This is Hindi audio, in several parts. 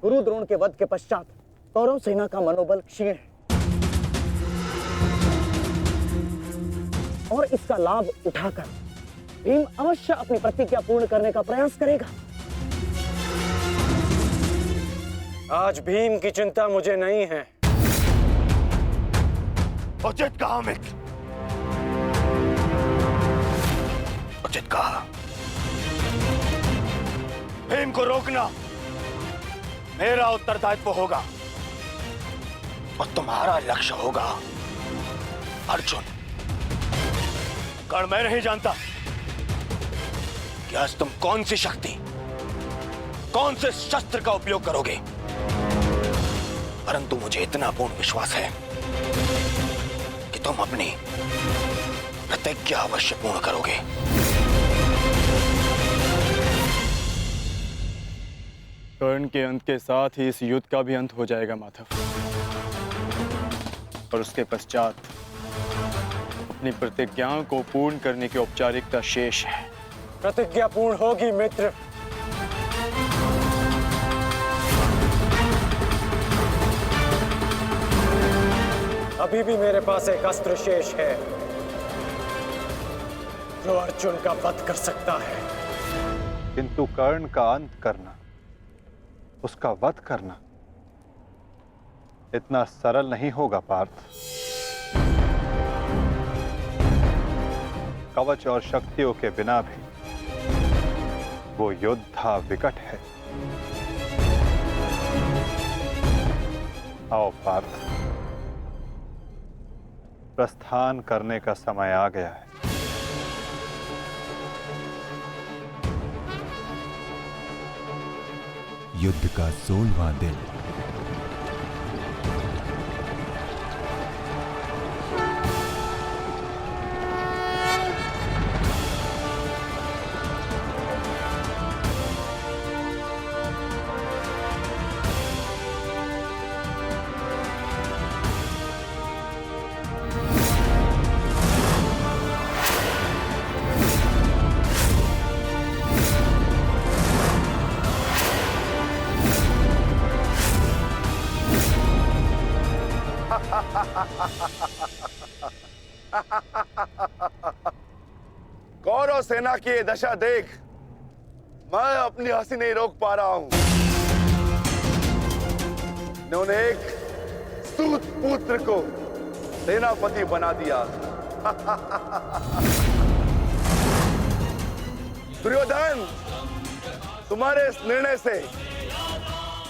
गुरु द्रोण के वध के पश्चात कौरव सेना का मनोबल क्षीण है और इसका लाभ उठाकर भीम अवश्य अपनी प्रतिज्ञा पूर्ण करने का प्रयास करेगा। आज भीम की चिंता मुझे नहीं है। उचित कहा मित्र, उचित कहा। भीम को रोकना मेरा उत्तरदायित्व होगा और तुम्हारा लक्ष्य होगा अर्जुन। कारण मैं नहीं जानता कि आज तुम कौन सी शक्ति, कौन से शस्त्र का उपयोग करोगे, परंतु मुझे इतना पूर्ण विश्वास है कि तुम अपनी प्रतिज्ञा अवश्य पूर्ण करोगे। कर्ण के अंत के साथ ही इस युद्ध का भी अंत हो जाएगा माधव, और उसके पश्चात अपनी प्रतिज्ञाओं को पूर्ण करने की औपचारिकता शेष है। प्रतिज्ञा पूर्ण होगी मित्र। अभी भी मेरे पास एक अस्त्र शेष है जो अर्जुन का वध कर सकता है। किंतु कर्ण का अंत करना, उसका वध करना इतना सरल नहीं होगा पार्थ। कवच और शक्तियों के बिना भी वो योद्धा विकट है। आओ पार्थ, प्रस्थान करने का समय आ गया है। युद्ध का 16वां दिन। कौरव सेना की ये दशा देख मैं अपनी हंसी नहीं रोक पा रहा हूं। इन्होंने एक सूत पुत्र को सेनापति बना दिया। दुर्योधन, तुम्हारे इस निर्णय से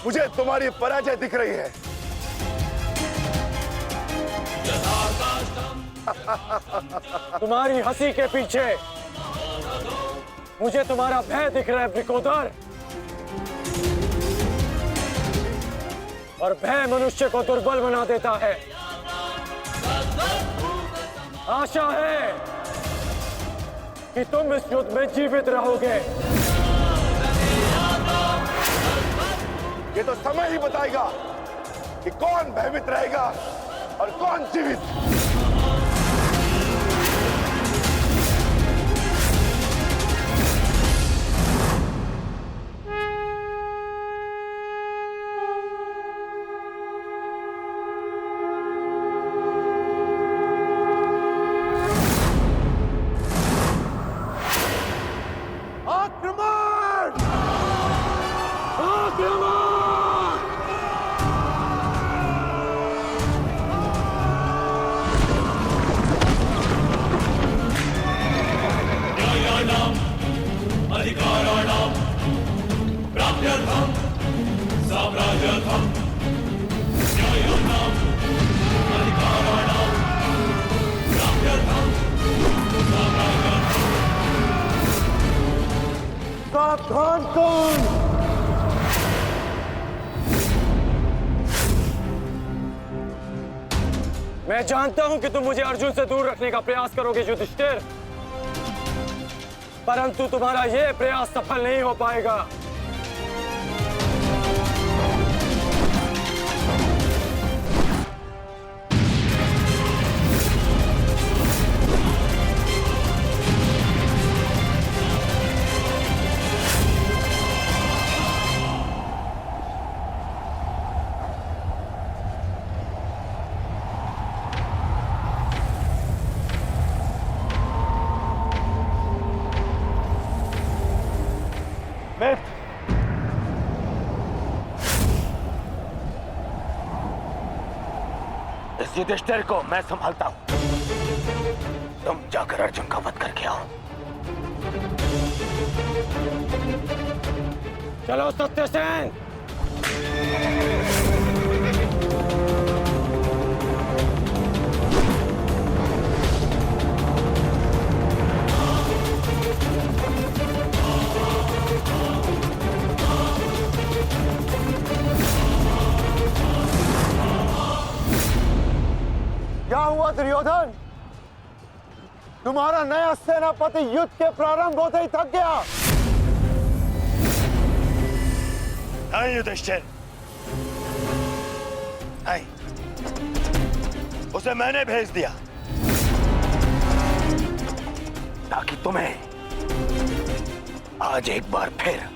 मुझे तुम्हारी पराजय दिख रही है। तुम्हारी हंसी के पीछे मुझे तुम्हारा भय दिख रहा है वृकोदर, और भय मनुष्य को दुर्बल बना देता है। आशा है कि तुम इस युद्ध में जीवित रहोगे। ये तो समय ही बताएगा कि कौन भयभीत रहेगा और कौन जीवित। सावधान कौन? मैं जानता हूं कि तुम मुझे अर्जुन से दूर रखने का प्रयास करोगे युधिष्ठिर, परंतु तुम्हारा यह प्रयास सफल नहीं हो पाएगा। इस युधिष्ठिर को मैं संभालता हूं। तुम जाकर अर्जुन का वध करके आओ। चलो सत्यसेन। क्या हुआ दुर्योधन? तुम्हारा नया सेनापति युद्ध के प्रारंभ होते ही थक गया। नहीं युधिष्ठिर, नहीं, उसे मैंने भेज दिया ताकि तुम्हें आज एक बार फिर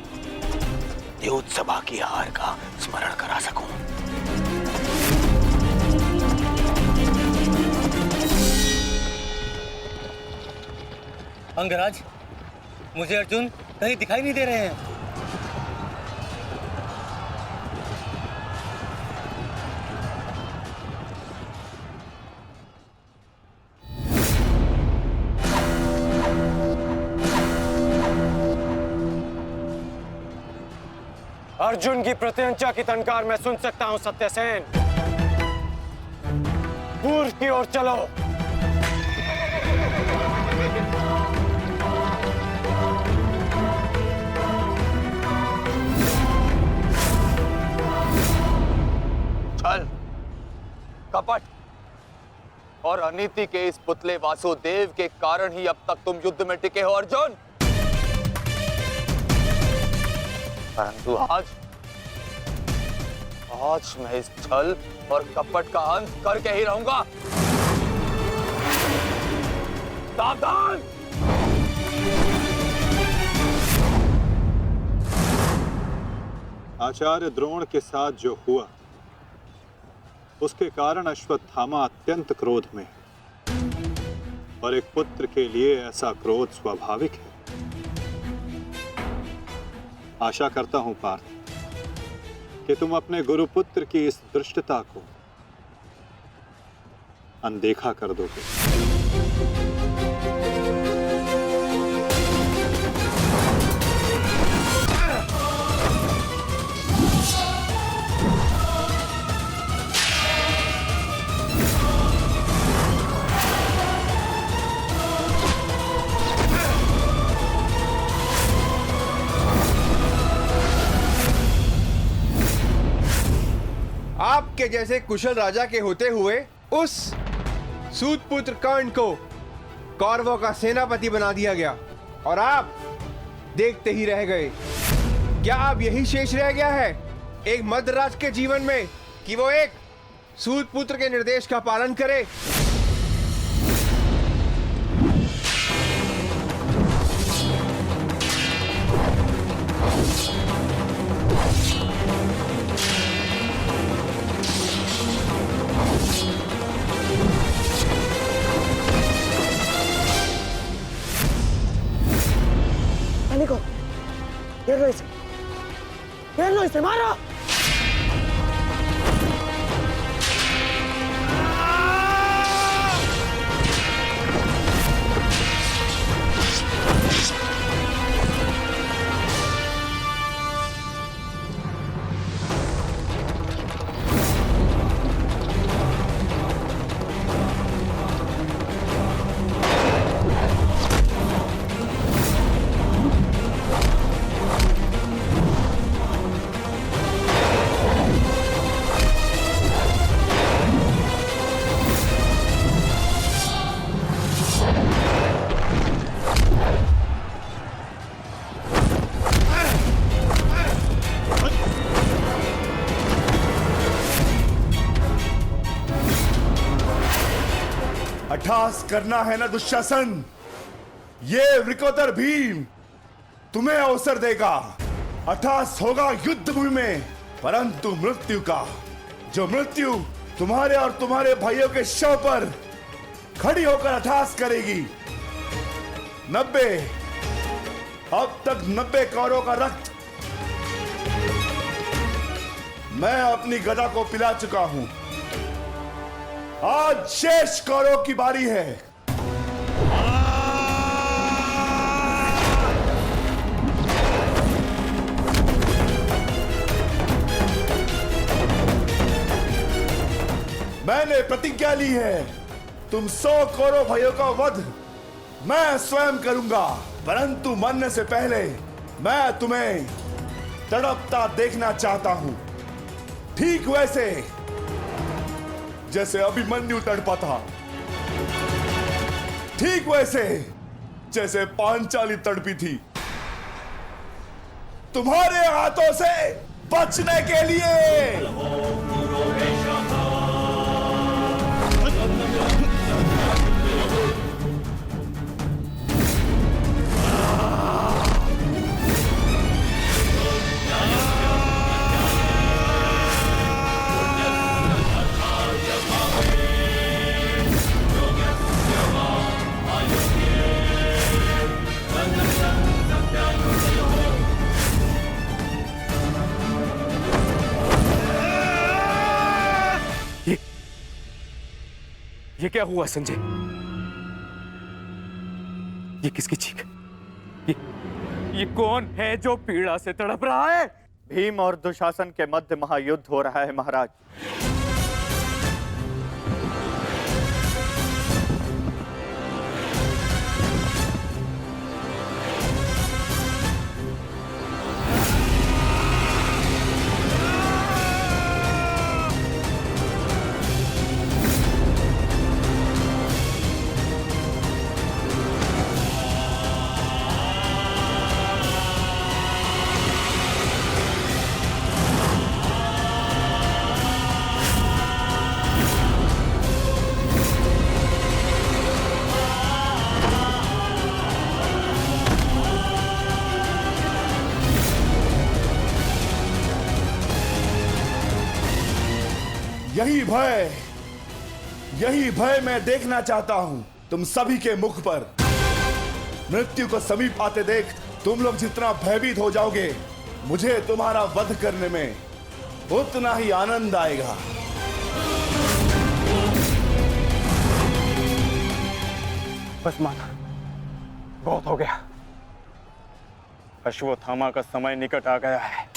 युद्ध सभा की हार का स्मरण करा सकूं। अंगराज, मुझे अर्जुन कहीं दिखाई नहीं दे रहे हैं। अर्जुन की प्रत्यंचा की टंकार मैं सुन सकता हूं सत्यसेन। पूर्व की ओर चलो। छल, कपट और अनीति के इस पुतले वासुदेव के कारण ही अब तक तुम युद्ध में टिके हो अर्जुन। परंतु आज मैं इस छल और कपट का अंत करके ही रहूंगा। सावधान! आचार्य द्रोण के साथ जो हुआ उसके कारण अश्वत्थामा अत्यंत क्रोध में है। और एक पुत्र के लिए ऐसा क्रोध स्वाभाविक है। आशा करता हूं पार्थ कि तुम अपने गुरुपुत्र की इस धृष्टता को अनदेखा कर दोगे। आपके जैसे कुशल राजा के होते हुए उस सूतपुत्र कर्ण को कौरवों का सेनापति बना दिया गया और आप देखते ही रह गए। क्या अब यही शेष रह गया है एक मध्यराज के जीवन में कि वो एक सूतपुत्र के निर्देश का पालन करे? निको, घेर लो इसे, मारो। अट्ठास करना है ना दुशासन, ये वृकोदर भीम तुम्हें अवसर देगा। अट्ठास होगा युद्ध भूमि में, परंतु मृत्यु का, जो मृत्यु तुम्हारे और तुम्हारे भाइयों के शव पर खड़ी होकर अट्ठास करेगी। 90 अब तक 90 कौरवों का रक्त मैं अपनी गदा को पिला चुका हूं। आज शेष कौरवों की बारी है। मैंने प्रतिज्ञा ली है, तुम 100 कौरव भाइयों का वध मैं स्वयं करूंगा, परंतु मरने से पहले मैं तुम्हें तड़पता देखना चाहता हूं, ठीक वैसे जैसे अभिमन्यु तड़पा था, ठीक वैसे जैसे पांचाली तड़पी थी, तुम्हारे हाथों से बचने के लिए। ये क्या हुआ संजय? ये किसकी चीख? ये कौन है जो पीड़ा से तड़प रहा है? भीम और दुशासन के मध्य महायुद्ध हो रहा है महाराज। यही भय मैं देखना चाहता हूं तुम सभी के मुख पर। मृत्यु को समीप आते देख तुम लोग जितना भयभीत हो जाओगे, मुझे तुम्हारा वध करने में उतना ही आनंद आएगा। बस माना, बहुत हो गया। अश्वत्थामा का समय निकट आ गया है।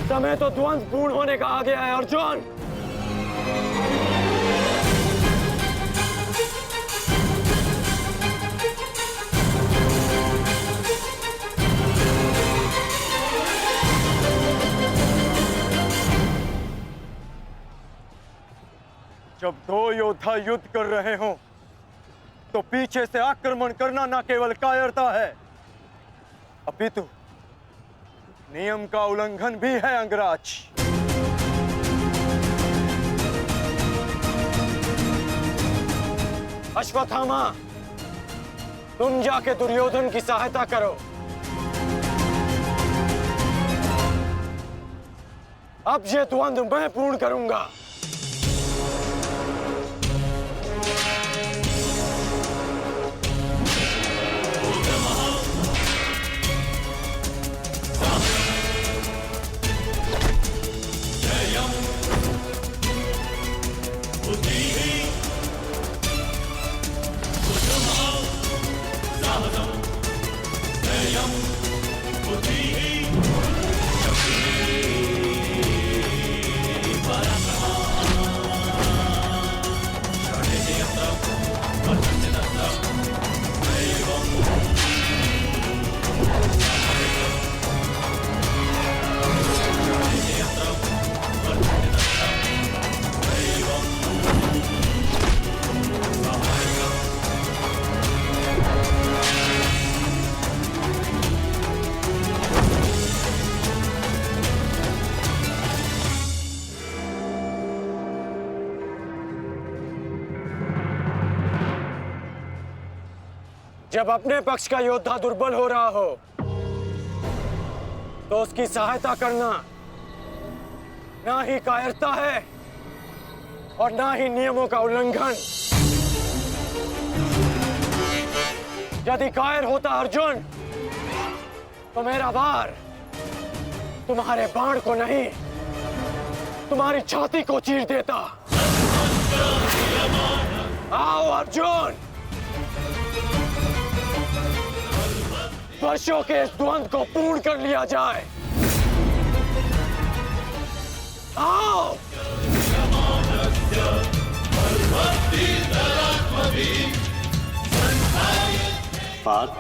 समय तो ध्वंस पूर्ण होने का आ गया है अर्जुन। जब दो योद्धा युद्ध कर रहे हों, तो पीछे से आक्रमण करना न केवल कायरता है, अपितु नियम का उल्लंघन भी है अंगराज। अश्वत्थामा, तुम जाके दुर्योधन की सहायता करो। अब ये द्वंद्व मैं पूर्ण करूंगा। बुद्धि जब अपने पक्ष का योद्धा दुर्बल हो रहा हो तो उसकी सहायता करना ना ही कायरता है और ना ही नियमों का उल्लंघन। यदि कायर होता अर्जुन तो मेरा वार तुम्हारे बाण को नहीं, तुम्हारी छाती को चीर देता। आओ अर्जुन, वर्षों के इस द्वंद्व को पूर्ण कर लिया जाए। आओ। पार्थ,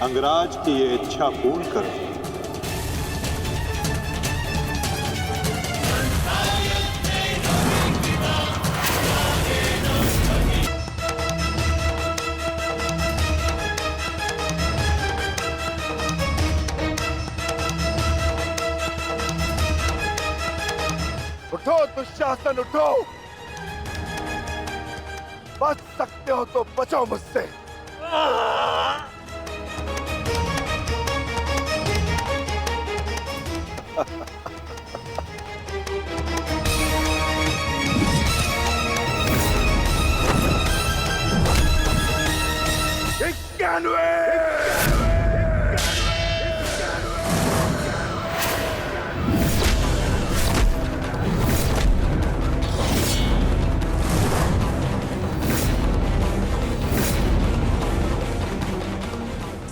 अंगराज की ये इच्छा पूर्ण करो। उठो दुशासन, उठो। बच सकते हो तो बचो मुझसे।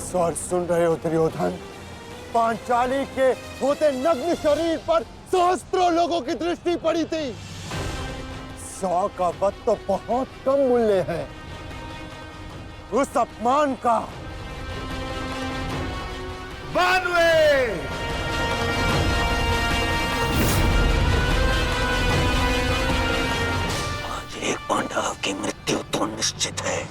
स्वर सुन रहे हो दुर्योधन? पांचाली के होते नग्न शरीर पर सहस्त्रों लोगों की दृष्टि पड़ी थी। 100 का वध तो बहुत कम मूल्य है। उस अपमान का 92 आज एक पांडव की मृत्यु तो निश्चित है।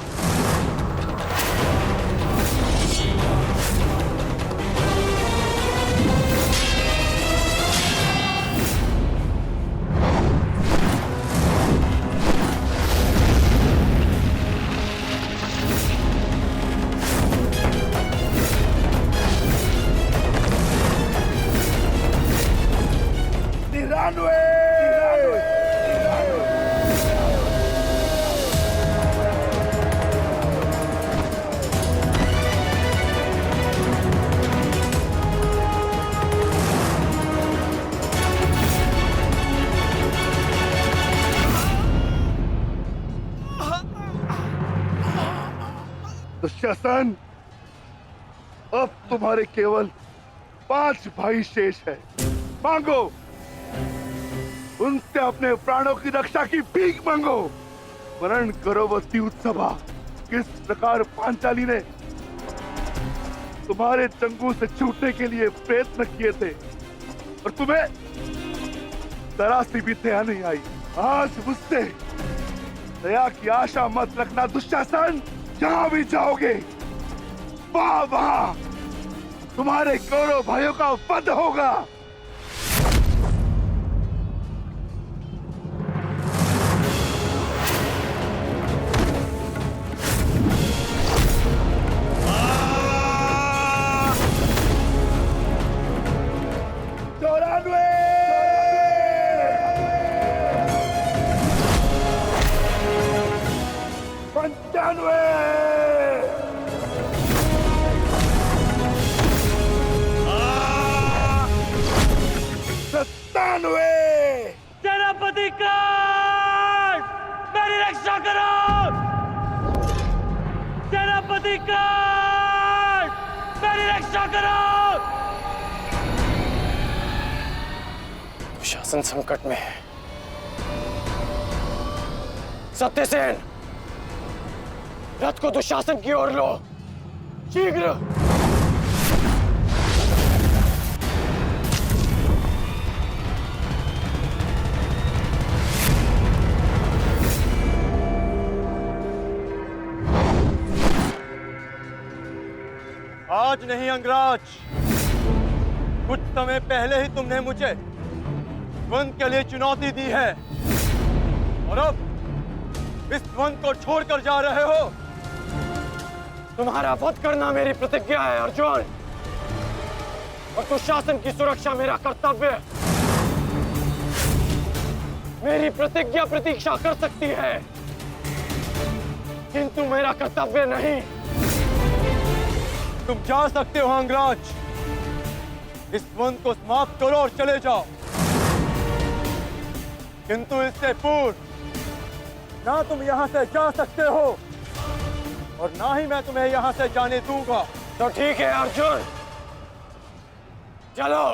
दुशासन, अब तुम्हारे केवल 5 भाई शेष है। मांगो, उनसे अपने प्राणों की रक्षा की भीख मांगो। वर्ण करो वो उत्सवा, किस प्रकार पांचाली ने तुम्हारे चंगू से छूटने के लिए प्रयत्न किए थे और तुम्हें जरा सी भी दया नहीं आई। आज मुझसे दया की आशा मत रखना दुशासन। जहां भी जाओगे वहां तुम्हारे कौरव भाइयों का वध होगा। सेनापति कांड, मेरी रक्षा करो। सेनापति कांड, मेरी रक्षा करो। शासन संकट में है। सत्यसेन, रथ को दुशासन की ओर लो, शीघ्र। आज नहीं अंगराज, कुछ समय पहले ही तुमने मुझे द्वंद्व के लिए चुनौती दी है और अब इस द्वंद्व को छोड़कर जा रहे हो। तुम्हारा वध करना मेरी प्रतिज्ञा है अर्जुन, और दुशासन की सुरक्षा मेरा कर्तव्य। मेरी प्रतिज्ञा प्रतीक्षा कर सकती है, किंतु मेरा कर्तव्य नहीं। तुम जा सकते हो अंगराज, इस द्वंद को समाप्त करो और चले जाओ, किंतु इससे पूर्व ना तुम यहाँ से जा सकते हो और ना ही मैं तुम्हें यहाँ से जाने दूंगा। तो ठीक है अर्जुन, चलो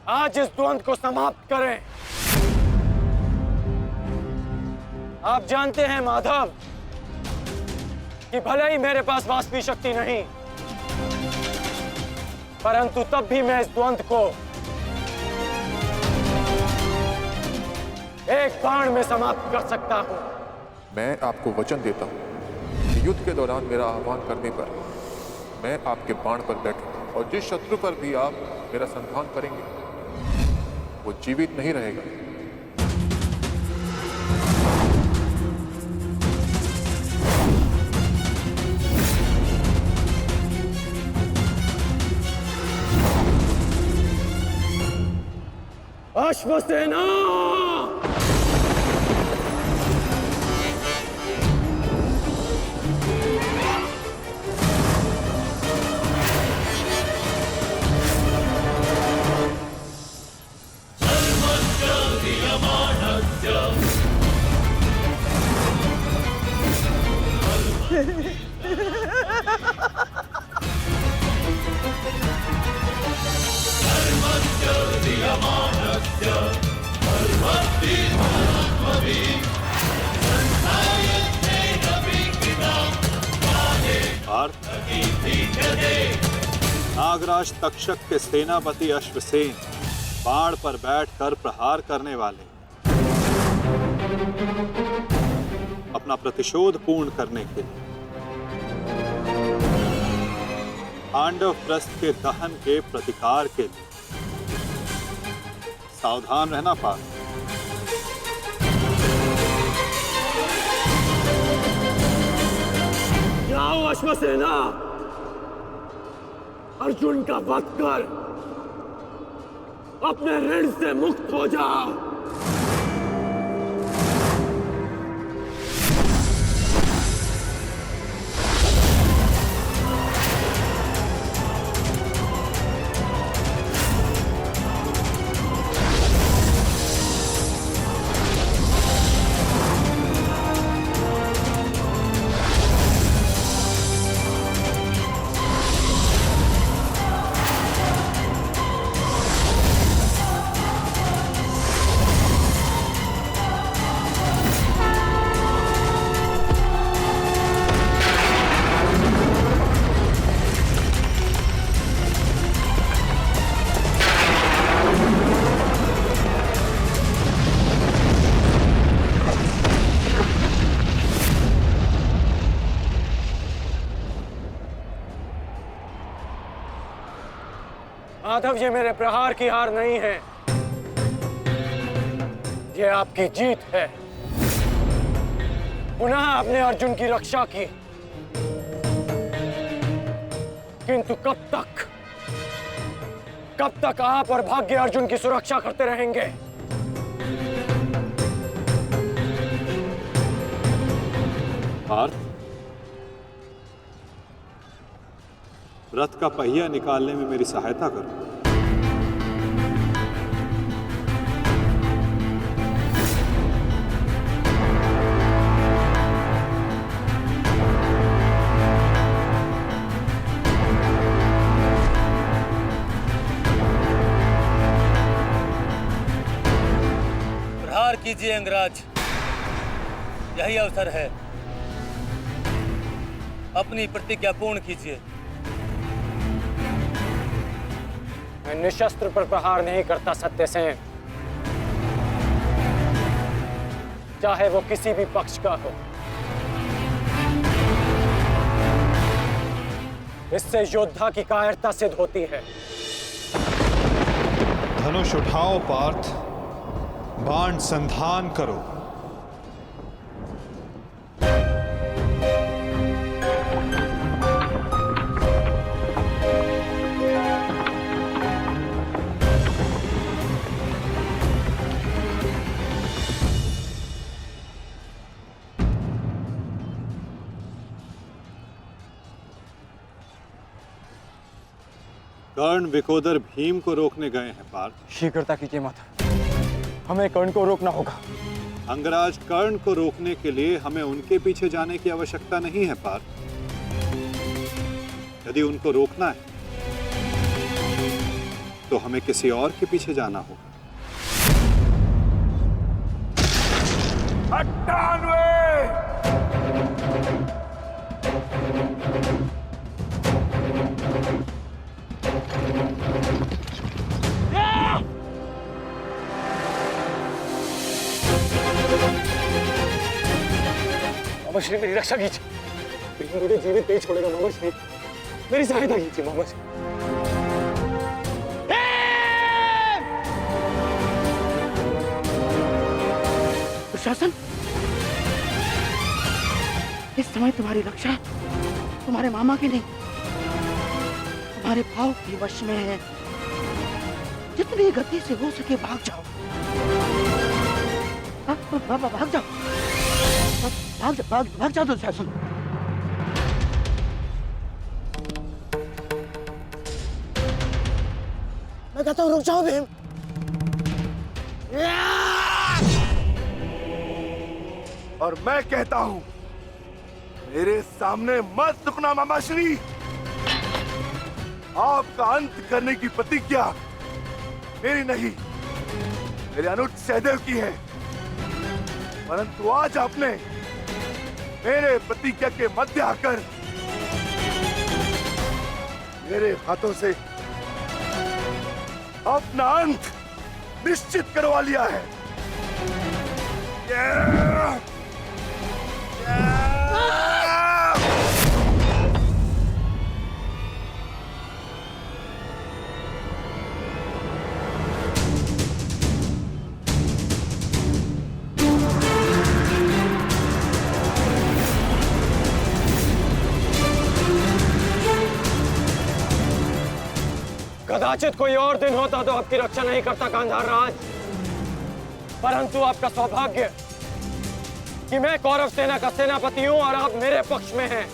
आज इस द्वंद को समाप्त करें। आप जानते हैं माधव कि भले ही मेरे पास वास्तविक शक्ति नहीं, परंतु तब भी मैं इस द्वंद को एक बाण में समाप्त कर सकता हूं। मैं आपको वचन देता हूं कि युद्ध के दौरान मेरा आह्वान करने पर मैं आपके बाण पर बैठूंगा, और जिस शत्रु पर भी आप मेरा संधान करेंगे वो जीवित नहीं रहेगा। अश्वसेना! पार्थ, नागराज तक्षक के सेनापति अश्वसेन बाण पर बैठकर प्रहार करने वाले अपना प्रतिशोध पूर्ण करने के लिए पांडव प्रस्थ के दहन के प्रतिकार के लिए सावधान रहना पार्थ। जाओ अश्वसेना, अर्जुन का वध कर अपने ऋण से मुक्त हो जाओ। माधव, ये मेरे प्रहार की हार नहीं है, ये आपकी जीत है। पुनः आपने अर्जुन की रक्षा की, किंतु कब तक आप और भाग्य अर्जुन की सुरक्षा करते रहेंगे? पार्थ, रथ का पहिया निकालने में मेरी सहायता करो। प्रहार कीजिए अंगराज, यही अवसर है। अपनी प्रतिज्ञा पूर्ण कीजिए। मैं निशस्त्र पर प्रहार नहीं करता सत्यसेन, चाहे वो किसी भी पक्ष का हो। इससे योद्धा की कायरता सिद्ध होती है। धनुष उठाओ पार्थ, बाण संधान करो। कर्ण विकोदर भीम को रोकने गए हैं पार्थ। शीघ्रता कीजिए मत, हमें कर्ण को रोकना होगा। अंगराज कर्ण को रोकने के लिए हमें उनके पीछे जाने की आवश्यकता नहीं है पार्थ। यदि उनको रोकना है तो हमें किसी और के पीछे जाना होगा। 98! मामा श्री मेरी रक्षा कीजिए, भीम मुझे जीवित नहीं छोड़ेगा। मामा श्री मेरी सहायता कीजिए मामा श्री। दुशासन, इस समय तुम्हारी रक्षा तुम्हारे मामा की नहीं, तुम्हारे भाव के वश में है। जितनी गति से हो सके भाग जाओ, भाग जाओ, भाग जाओ दुशासन। मैं कहता हूँ रुक जाओ भीम। और मैं कहता हूं मेरे सामने मत रुकना मामाश्री। आपका अंत करने की प्रतिज्ञा मेरी नहीं, मेरे अनुज सहदेव की है। परंतु आज आपने मेरे प्रतिज्ञा के मध्य आकर मेरे हाथों से अपना अंत निश्चित करवा लिया है। कदाचित कोई और दिन होता तो आपकी रक्षा नहीं करता गांधार राज, परंतु आपका सौभाग्य कि मैं कौरव सेना का सेनापति हूं और आप मेरे पक्ष में हैं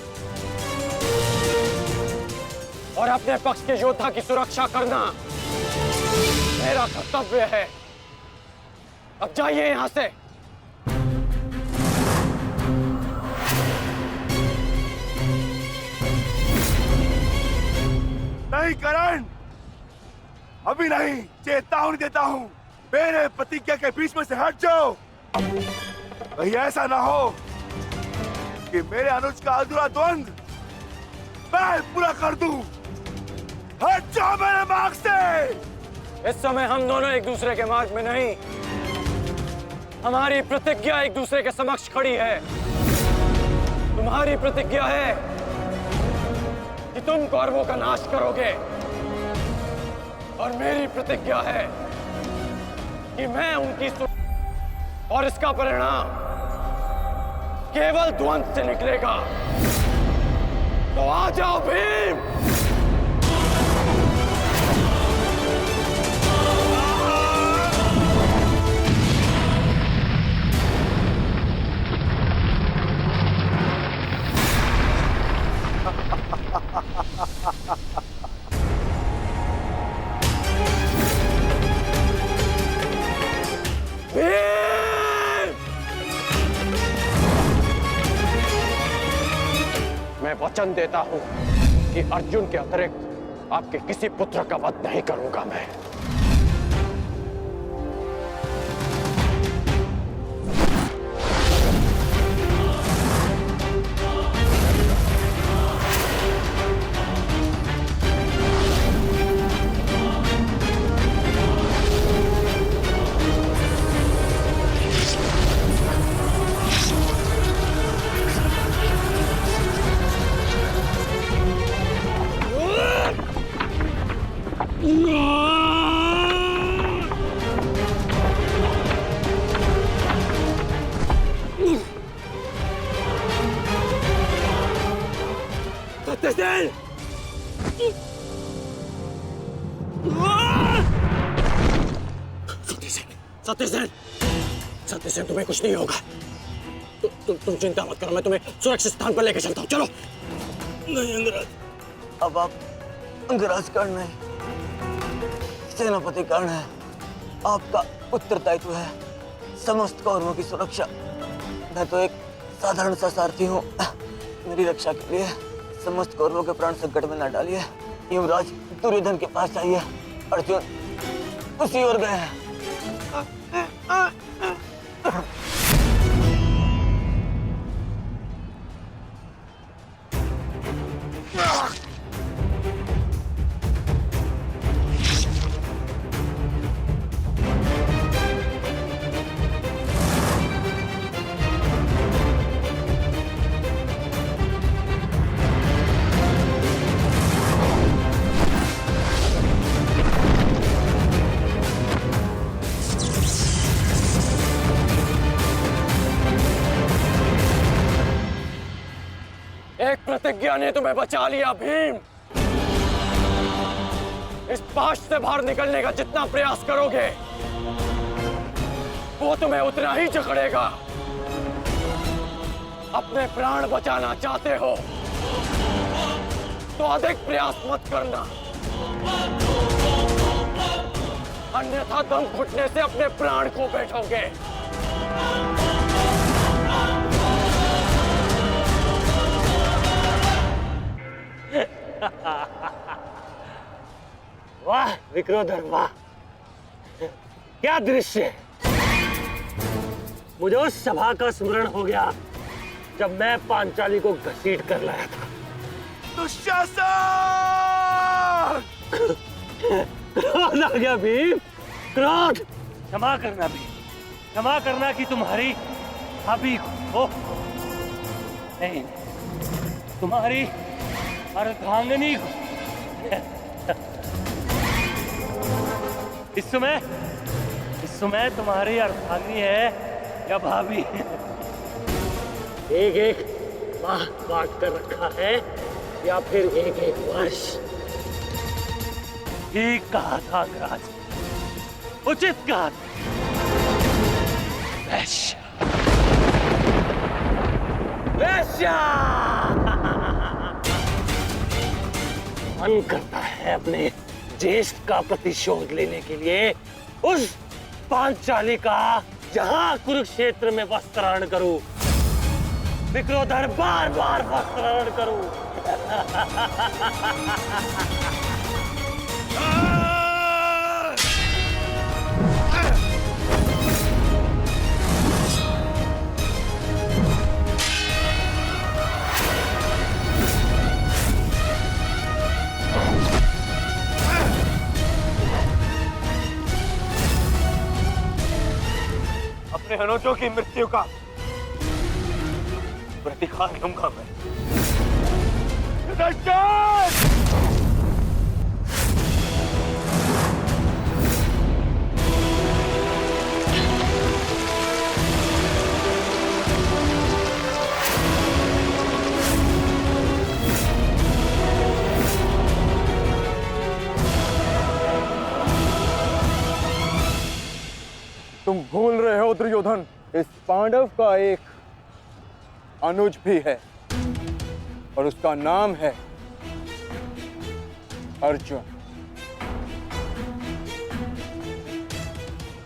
और अपने पक्ष के योद्धा की सुरक्षा करना मेरा कर्तव्य है। अब जाइए यहां से। नहीं करण, अभी नहीं, चेतावनी देता हूं, मेरे प्रतिज्ञा के बीच में से हट जाओ। कहीं ऐसा ना हो कि मेरे अनुज का अधूरा द्वंद मैं पूरा कर दूं। हट जाओ मेरे मार्ग से। इस समय हम दोनों एक दूसरे के मार्ग में नहीं, हमारी प्रतिज्ञा एक दूसरे के समक्ष खड़ी है। तुम्हारी प्रतिज्ञा है कि तुम कौरवों का नाश करोगे और मेरी प्रतिज्ञा है कि मैं उनकी और इसका परिणाम केवल द्वंद से निकलेगा। तो आ जाओ भीम। मैं वचन देता हूं कि अर्जुन के अतिरिक्त आपके किसी पुत्र का वध नहीं करूंगा मैं। सत्यसेन! सत्यसेन! सत्यसेन, तुम्हें कुछ नहीं होगा। तुम चिंता मत करो, मैं तुम्हें सुरक्षित स्थान पर लेकर चलता हूँ। चलो। नहीं अंगराज, अब आप अंगराज कर्ण नहीं, सेनापति कर्ण है, आपका उत्तरदायित्व है समस्त कौरवों की सुरक्षा। मैं तो एक साधारण सा सारथी हूँ। मेरी रक्षा के लिए समस्त कौरवों के प्राण संकट में न डालिए। युवराज दुर्योधन के पास जाइए, अर्जुन उसी ओर गए हैं। प्रतिज्ञा ने तुम्हें बचा लिया भीम। इस पाश से बाहर निकलने का जितना प्रयास करोगे वो तुम्हें उतना ही जकड़ेगा। अपने प्राण बचाना चाहते हो तो अधिक प्रयास मत करना, अन्यथा दम घुटने से अपने प्राण खो बैठोगे। वाह विक्रोधर वाह, क्या दृश्य है। मुझे उस सभा का स्मरण हो गया जब मैं पांचाली को घसीट कर लाया था। दुशासन! क्रोध आ गया भीम, क्रोध। क्षमा करना भीम, क्षमा करना कि तुम्हारी भाभी को नहीं, तुम्हारी अर्धांगिनी को। इस समय तुम्हारी अर्धांगिनी है या भाभी? एक एक माह बांट कर रखा है या फिर एक एक वर्ष? ठीक कहा था अंगराज, उचित कहा। वैश्य, वैश्य। मन करता है अपने ज्येष्ठ का प्रतिशोध लेने के लिए उस पांचाली का जहां कुरुक्षेत्र में वस्त्राहरण करूं, विक्रोधर बार बार वस्त्राहरण करूं। अपने अनुजों की मृत्यु का प्रतिकार लूंगा मैं। तुम भूल रहे हो दुर्योधन, इस पांडव का एक अनुज भी है और उसका नाम है अर्जुन।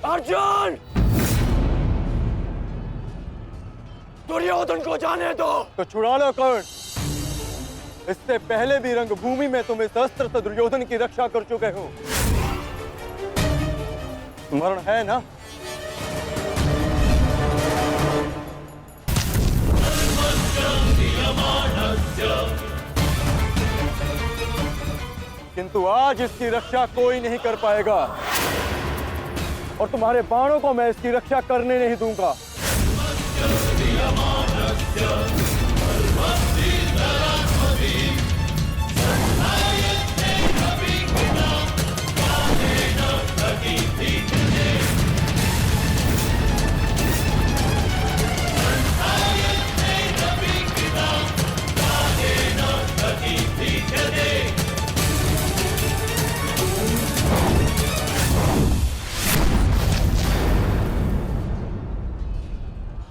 अर्जुन! दुर्योधन को जाने दो। तो छुड़ा लो कर्ण। इससे पहले भी रंगभूमि में तुम इस अस्त्र से दुर्योधन की रक्षा कर चुके हो, स्मरण है ना? किंतु आज इसकी रक्षा कोई नहीं कर पाएगा और तुम्हारे बाणों को मैं इसकी रक्षा करने नहीं दूंगा।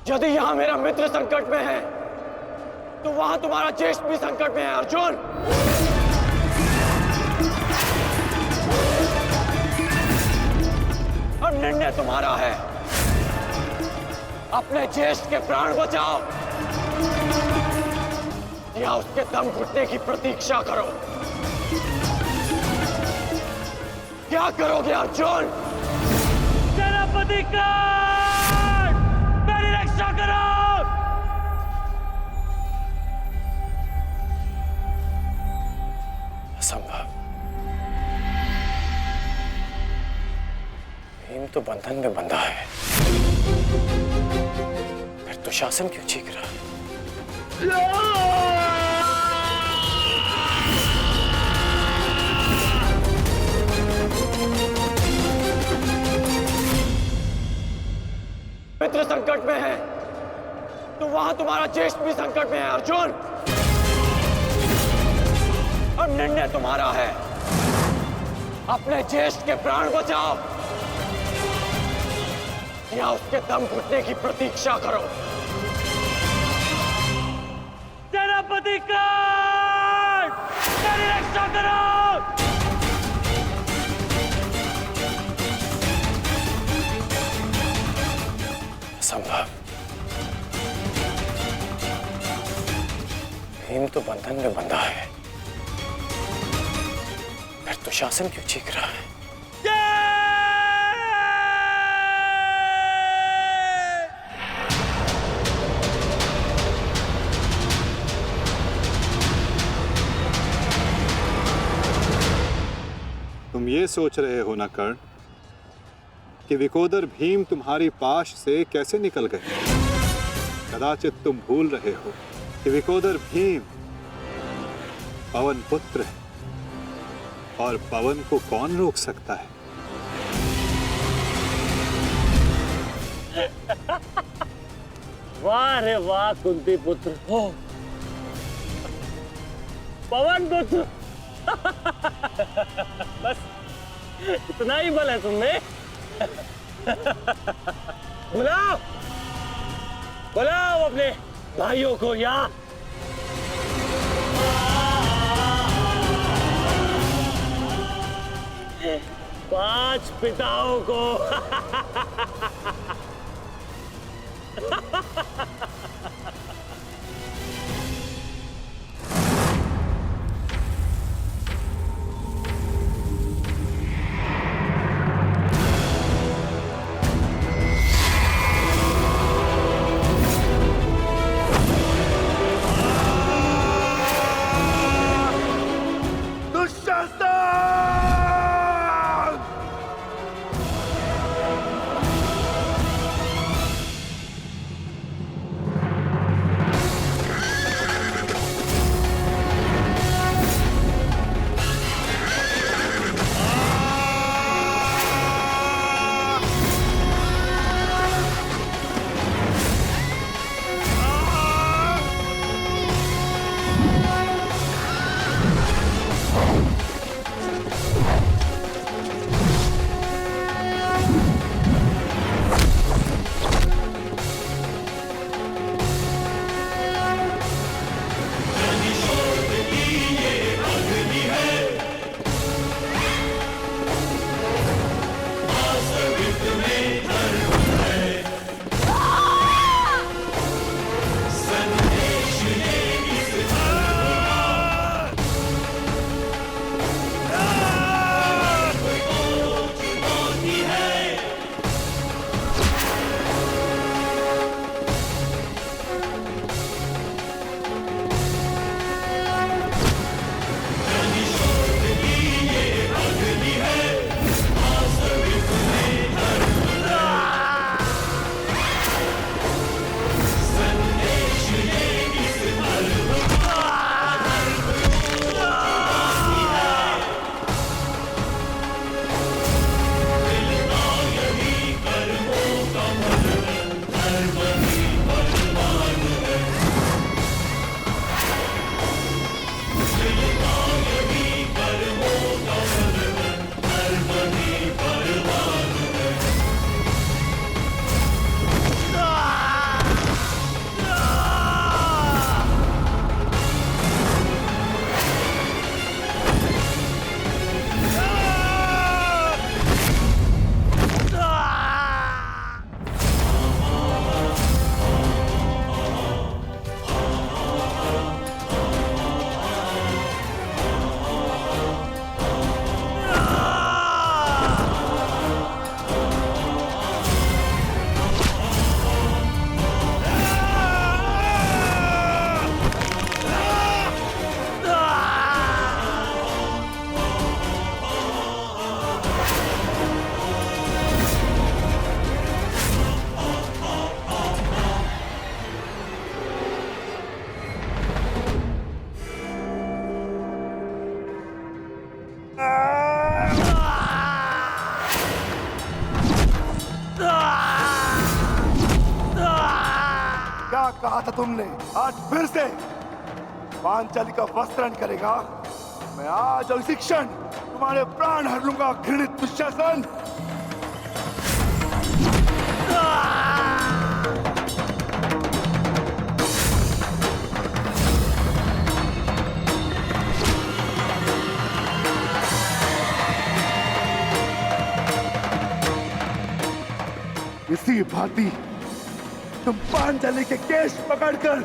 यदि यहाँ मेरा मित्र संकट में है तो वहां तुम्हारा ज्येष्ठ भी संकट में है अर्जुन। अब निर्णय तुम्हारा है। अपने ज्येष्ठ के प्राण बचाओ या उसके दम घुटने की प्रतीक्षा करो। क्या करोगे अर्जुन? सेनापति कर्ण, मेरी रक्षा करो। असंभव। भीम तो बंधन में बंधा है, फिर दुशासन क्यों चीख रहा है? मित्र संकट में है तो वहां तुम्हारा ज्येष्ठ भी संकट में है अर्जुन। अब निर्णय तुम्हारा है। अपने ज्येष्ठ के प्राण बचाओ या उसके दम घुटने की प्रतीक्षा करो। सेनापति कर्ण, मेरी रक्षा करो। असंभव। भीम तो बंधन में बंधा है, फिर दुशासन क्यों चीख रहा है? तुम ये सोच रहे हो ना कर्ण कि विकोदर भीम तुम्हारी पाश से कैसे निकल गए? कदाचित तुम भूल रहे हो कि विकोदर भीम पवन पुत्र है और पवन को कौन रोक सकता है? वाह रे वाह कुंती पुत्र हो, पवन पुत्र। बस इतना ही बल है तुमने। बुलाओ बुलाओ अपने भाइयों को यहाँ। 5 पिताओं को। तुमने आज फिर से पांचाली का वस्त्रण करेगा, मैं आज और इसी क्षण तुम्हारे प्राण हर लूंगा घृणित दुशासन। इसी भांति तुम पांचाली के केश पकड़कर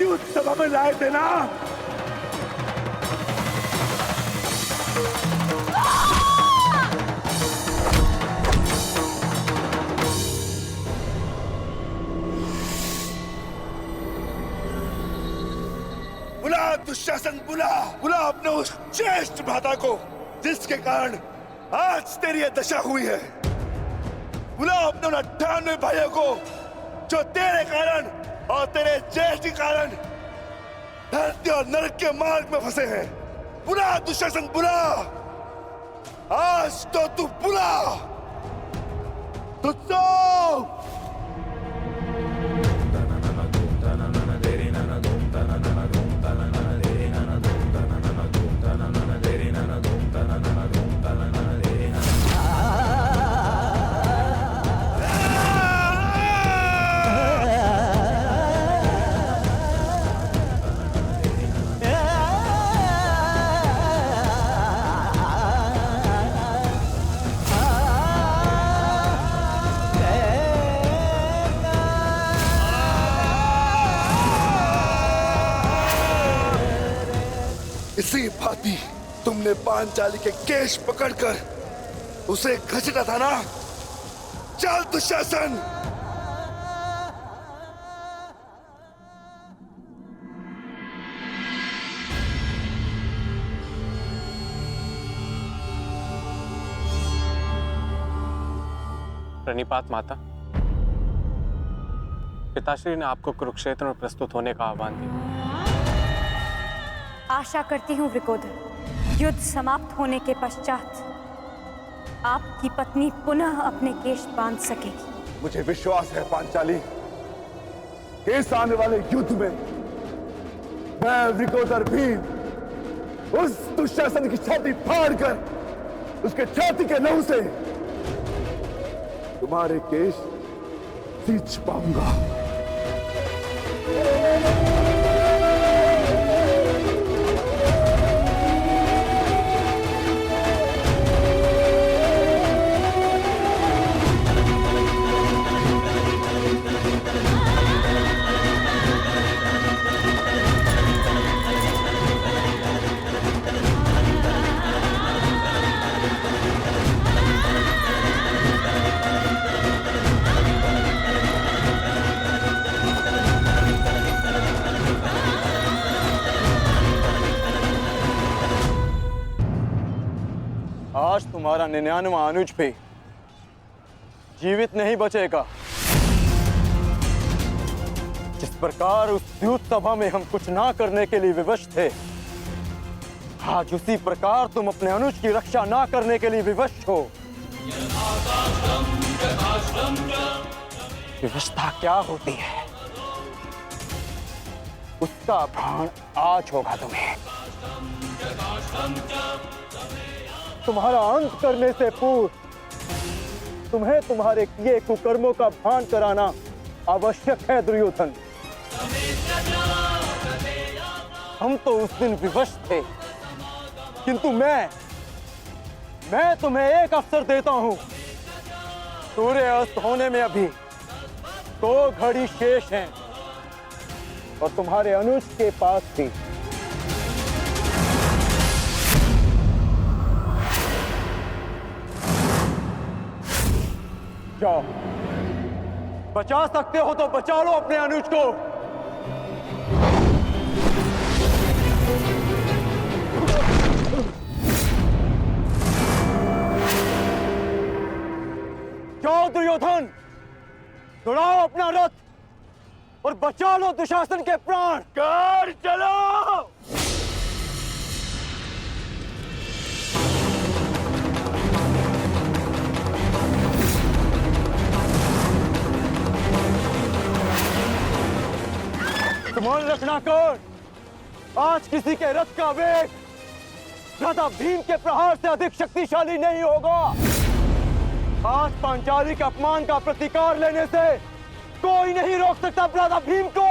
युद्ध सभा में लाए थे ना? बुला दुशासन, बुला बुला अपने उस ज्येष्ठ भ्राता को जिसके कारण आज तेरी यह दशा हुई है। बुला अपने 98 भाइयों को जो तेरे कारण और तेरे ज्येष्ठ के कारण धरती और नरक के मार्ग में फंसे हैं। बुला दुशासन, बुला आज तो तू बुला तुझको। इसी भांति तुमने पांचाली के केश पकड़कर उसे घसीटा था ना? चल दुशासन। प्रणिपात माता, पिताश्री ने आपको कुरुक्षेत्र में प्रस्तुत होने का आह्वान दिया। आशा करती हूँ वृकोदर, युद्ध समाप्त होने के पश्चात आपकी पत्नी पुनः अपने केश बांध सकेगी। मुझे विश्वास है पांचाली, इस आने वाले युद्ध में मैं वृकोदर भीम उस दुशासन की छाती फाड़कर उसके छाती के लहू से तुम्हारे केश सींच पाऊंगा। आज तुम्हारा 99वां अनुज भी जीवित नहीं बचेगा। जिस प्रकार उस युद्ध सभा में हम कुछ ना करने के लिए विवश थे, आज उसी प्रकार तुम अपने अनुज की रक्षा ना करने के लिए विवश हो। विवशता क्या होती है, उसका भान आज होगा तुम्हें। तुम्हारा अंत करने से पूर्व तुम्हें तुम्हारे किए कुकर्मों का भान कराना आवश्यक है दुर्योधन। हम तो उस दिन विवश थे, किंतु मैं तुम्हें एक अवसर देता हूं। सूर्य अस्त होने में अभी 2 घड़ी शेष हैं और तुम्हारे अनुज के पास भी। जाओ, बचा सकते हो तो बचा लो अपने अनुज को। जाओ दुर्योधन, दौड़ाओ अपना रथ और बचा लो दुशासन के प्राण। कर चलो। स्मरण रखना कौन, आज किसी के रथ का वेग राजा भीम के प्रहार से अधिक शक्तिशाली नहीं होगा। आज पांचाली के अपमान का प्रतिकार लेने से कोई नहीं रोक सकता राजा भीम को।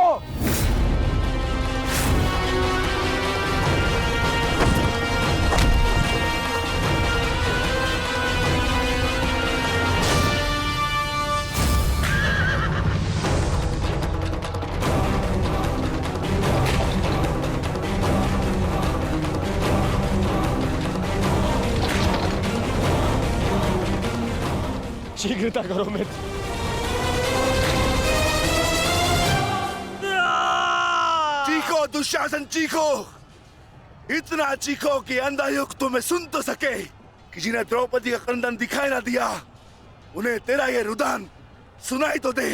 शीघ्रता करो मित्र। चीखो दुशासन चीखो, इतना चीखो कि अंधायुक्त तुम्हें सुन तो सके कि जिन्हें द्रौपदी का क्रंदन दिखाई ना दिया उन्हें तेरा ये रुदन सुनाई तो दे।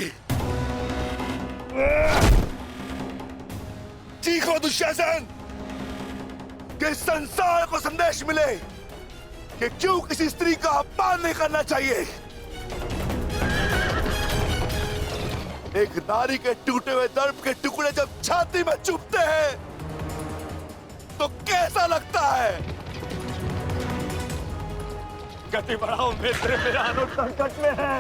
चीखो दुशासन कि संसार को संदेश मिले कि क्यों किसी स्त्री का अपमान नहीं करना चाहिए। एक नारी के टूटे हुए दर्प के टुकड़े जब छाती में चुभते हैं तो कैसा लगता है। गति बढ़ाओ मित्र, मेरा अनुज संकट में है।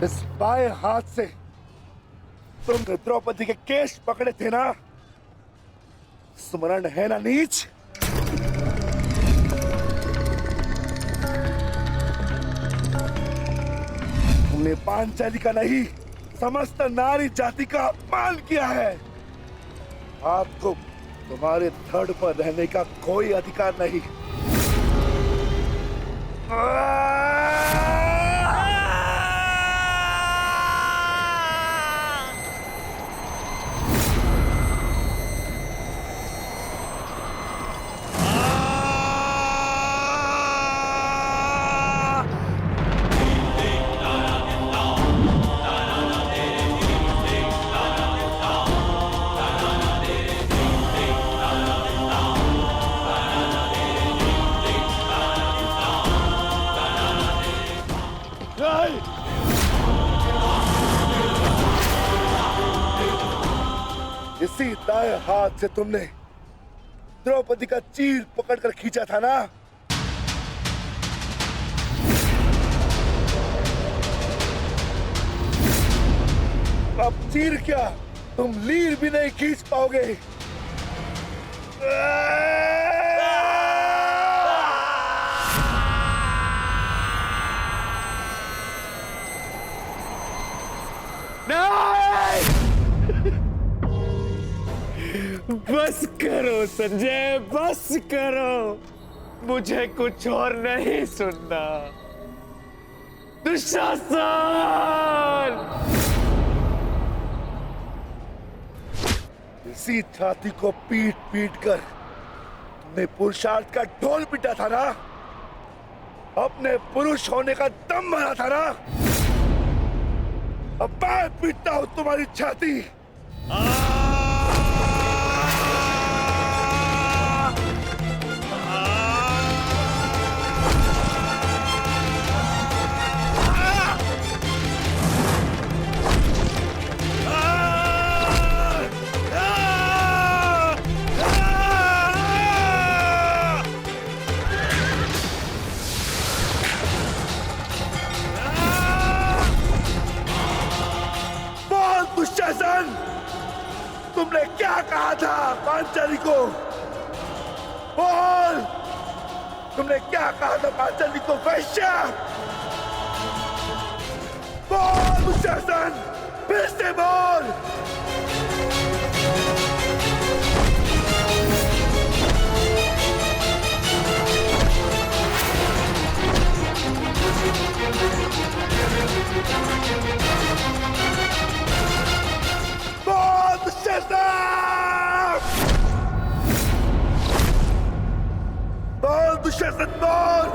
इस बाएं हाथ से तुमने द्रौपदी के केश पकड़े थे ना, स्मरण है ना नीच। तुमने पांचाली का नहीं समस्त नारी जाति का अपमान किया है। आपको तुम्हारे धड़ पर रहने का कोई अधिकार नहीं। इसी दाएं हाथ से तुमने द्रौपदी का चीर पकड़कर खींचा था ना। अब चीर क्या, तुम लीर भी नहीं खींच पाओगे। बस करो संजय, बस करो, मुझे कुछ और नहीं सुनना। दुशासन! इसी छाती को पीट पीट कर तुमने पुरुषार्थ का ढोल पीटा था ना, अपने पुरुष होने का दम भरा था ना। अब मैं पीटता हूं तुम्हारी छाती। दुशासन, तुमने क्या कहा था पांचाली को? बोल, तुमने क्या कहा था पांचाली को? वैश्या! बोल दुशासन, फिर से बोल। बोल दुशासन, बोल।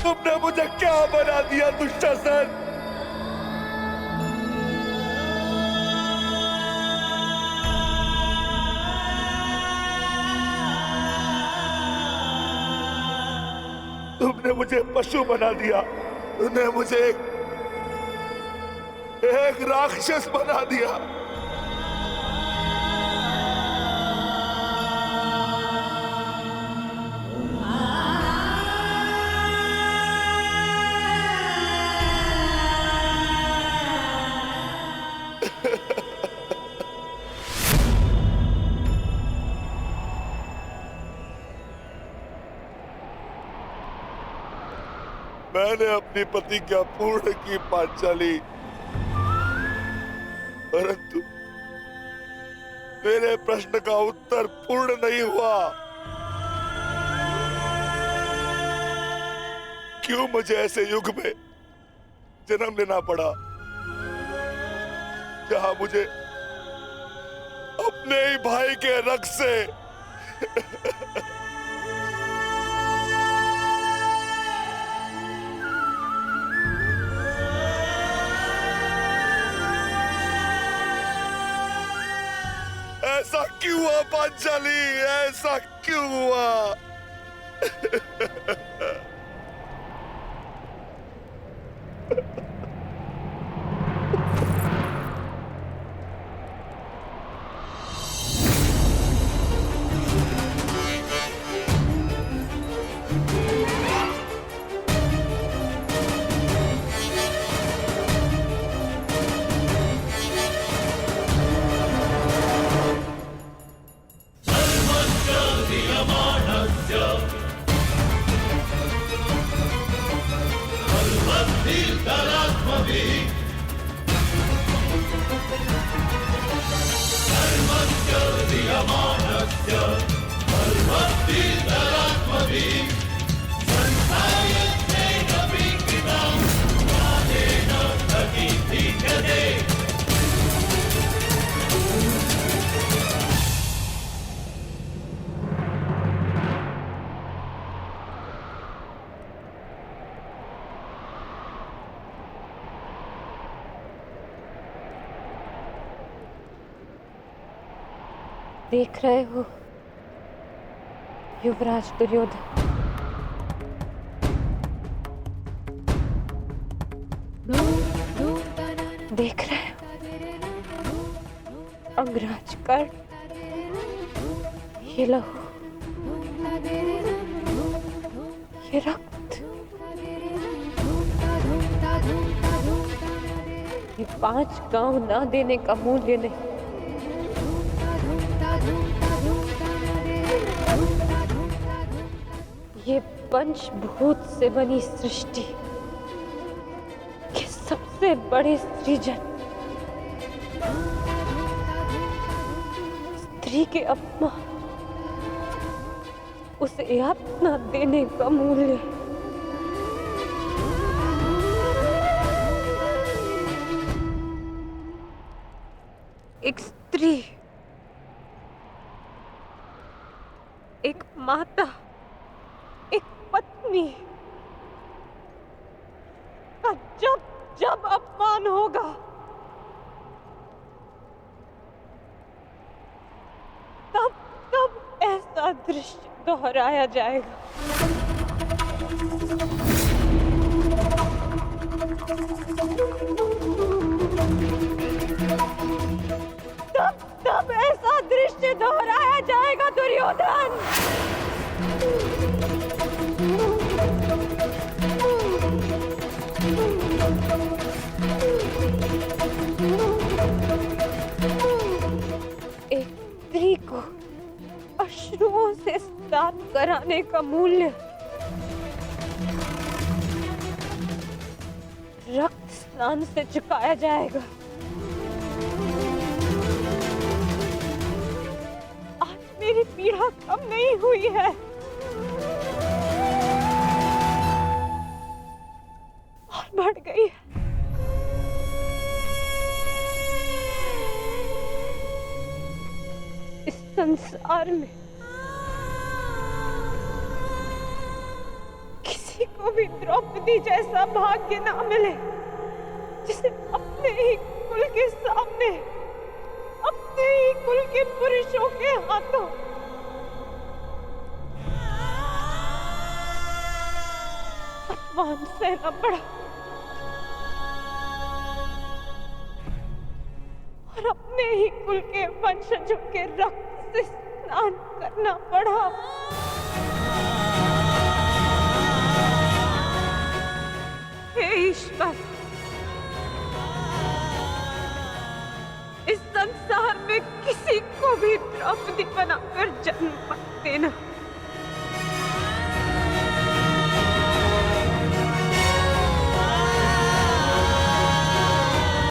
तुमने मुझे क्या बना दिया दुशासन? तुमने मुझे पशु बना दिया। तुमने मुझे एक राक्षस बना दिया। मैंने अपनी प्रतिज्ञा पूर्ण की पांचाली, परंतु मेरे प्रश्न का उत्तर पूर्ण नहीं हुआ। क्यों मुझे ऐसे युग में जन्म लेना पड़ा जहां मुझे अपने ही भाई के रक्त से ऐसा क्यों हुआ पांचाली? ऐसा क्यों हुआ? देख रहे हो युवराज दुर्योधन, देख रहे हो अंगराज कर्ण, ये लहू, ये रक्त, ये 5 गांव ना देने का मूल्य नहीं। ये पंचभूत से बनी सृष्टि के सबसे बड़े सृजन, स्त्री के अपमान, उसे यातना देने का मूल्य। एक स्त्री, एक माता, एक पत्नी का जब जब अपमान होगा, तब तब ऐसा दृश्य दोहराया जाएगा। तब तब ऐसा दृश्य दोहराया जाएगा दुर्योधन। एक स्त्री को अश्रुओं से स्नान कराने का मूल्य रक्त स्नान से चुकाया जाएगा। आज मेरी पीड़ा कम नहीं हुई है, और बढ़ गई है। इस संसार में किसी को को भी द्रौपदी जैसा भाग्य ना मिले, जिसे अपने ही कुल के सामने, अपने ही कुल के पुरुषों के हाथों अपमान सहना पड़ा और अपने ही कुल के वंशजों के रक्त से स्नान करना पड़ा। हे ईश्वर,